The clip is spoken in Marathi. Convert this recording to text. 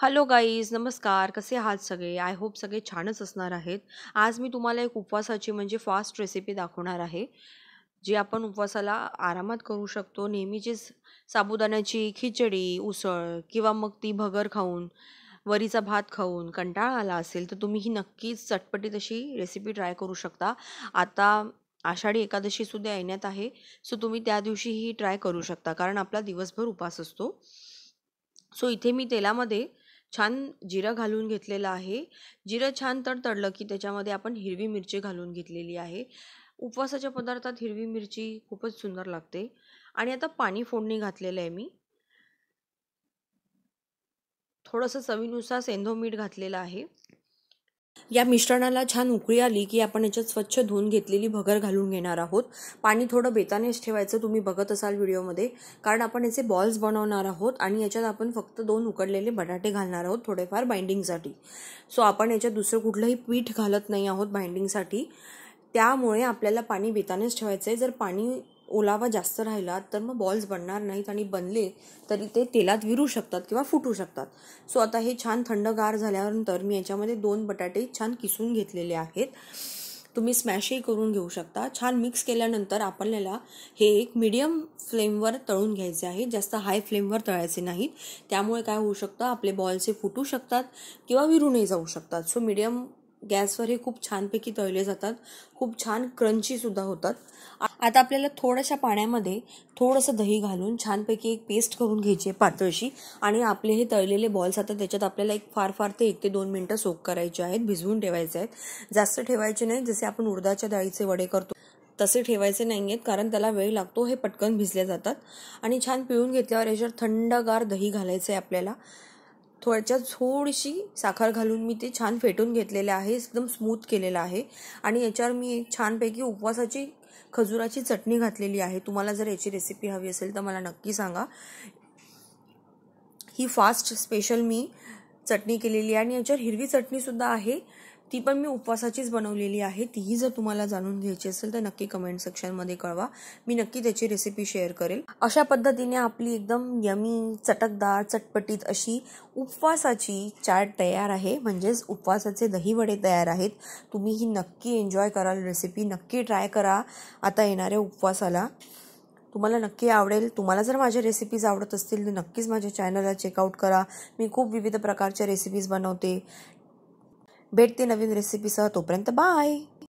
हॅलो गाईज, नमस्कार. कसे आहात सगळे? आय होप सगळे छानच असणार आहेत. आज मी तुम्हाला एक उपवासाची म्हणजे फास्ट रेसिपी दाखवणार आहे, जी आपण उपवासाला आरामात करू शकतो. नेहमीचीच साबुदाण्याची खिचडी, उसळ किंवा मग ती भगर खाऊन, वरीचा भात खाऊन कंटाळा आला असेल, तर तुम्ही ही नक्कीच चटपटीत अशी रेसिपी ट्राय करू शकता. आता आषाढी एकादशीसुद्धा येण्यात आहे, सो तुम्ही त्या दिवशी ही ट्राय करू शकता, कारण आपला दिवसभर उपवास असतो. सो इथे मी तेलामध्ये छान जिरं घालून घेतलेलं आहे. जिरं छान तडतडलं की त्याच्यामध्ये आपण हिरवी मिरची घालून घेतलेली आहे. उपवासाच्या पदार्थात हिरवी मिरची खूपच सुंदर लागते. आणि आता पाणी फोडणी घातलेलं आहे मी. थोडंसं चवीनुसार सेंधव मीठ घातलेलं आहे. या मिश्रणाला छान उकळी आली की आपण याच्यात स्वच्छ धुवून घेतलेली भगर घालून घेणार आहोत. पाणी थोडं बेतानेच ठेवायचं, तुम्ही बघत असाल व्हिडिओमध्ये, कारण आपण याचे बॉल्स बनवणार आहोत आणि याच्यात आपण फक्त 2 उकडलेले बटाटे घालणार आहोत थोडेफार बाइंडिंगसाठी. सो आपण याच्यात दुसरं कुठलंही पीठ घालत नाही आहोत बाइंडिंगसाठी. त्यामुळे आपल्याला पाणी बेतानेच ठेवायचं आहे. जर पाणी ओलावा जास्त राहिला तर मग बॉल्स बनणार नाहीत आणि बनले तरी ते तेलात विरू शकतात किंवा फुटू शकतात. सो आता हे छान थंडगार झाल्यानंतर मी याच्यामध्ये 2 बटाटे छान किसून घेतलेले आहेत. तुम्ही स्मॅशही करून घेऊ शकता. छान मिक्स केल्यानंतर आपल्याला हे एक मीडियम फ्लेमवर तळून घ्यायचे आहे, जास्त हाय फ्लेमवर तळायचे नाहीत. त्यामुळे काय होऊ शकतं, आपले बॉल्स हे फुटू शकतात किंवा विरूनही जाऊ शकतात. सो मीडियम गॅसवर हे खूप छानपैकी तळले जातात, खूप छान क्रंची सुद्धा होतात. आता आपल्याला थोड्याशा पाण्यामध्ये थोडंसं दही घालून छानपैकी एक पेस्ट करून घ्यायची आहे पातळशी. आणि आपले हे तळलेले बॉल्स आता त्याच्यात आपल्याला फार ते 1 ते 2 मिनिटं सोक करायचे आहेत, भिजवून ठेवायचे आहेत. जास्त ठेवायचे नाही, जसे आपण उडदाच्या डाळीचे वडे करतो तसे ठेवायचे नाही आहेत, कारण त्याला वेळ लागतो, हे पटकन भिजले जातात. आणि छान पिळून घेतल्यावर याच्यावर थंडगार दही घालायचं आहे आपल्याला. थोडीशी साखर घालून मी ते छान फेटून घेतलेले आहे, एकदम स्मूथ केलेलं आहे. आणि याच्यावर मी एक छानपैकी उपवासाची खजुराची चटणी घातलेली आहे. तुम्हाला जर याची रेसिपी हवी असेल तर मला नक्की सांगा. ही फास्ट स्पेशल मी चटणी केलेली आहे आणि याच्यावर हिरवी चटणी सुद्धा आहे, ती पण मी उपवासाचीच बनवलेली आहे. तीही जर तुम्हाला जाणून घ्यायची असेल तर नक्की कमेंट सेक्शनमध्ये कळवा, मी नक्की त्याची रेसिपी शेअर करेल. अशा पद्धतीने आपली एकदम यमी, चटकदार, चटपटीत अशी उपवासाची चाट तयार आहे, म्हणजेच उपवासाचे दहीवडे तयार आहेत. तुम्ही ही नक्की एन्जॉय कराल, रेसिपी नक्की ट्राय करा आता येणाऱ्या उपवासाला. तुम्हाला नक्की आवडेल. तुम्हाला जर माझ्या रेसिपीज आवडत असतील तर नक्कीच माझ्या चॅनलला चेकआउट करा. मी खूप विविध प्रकारच्या रेसिपीज बनवते. भेटते नवीन रेसिपीसह, तोपर्यंत बाय.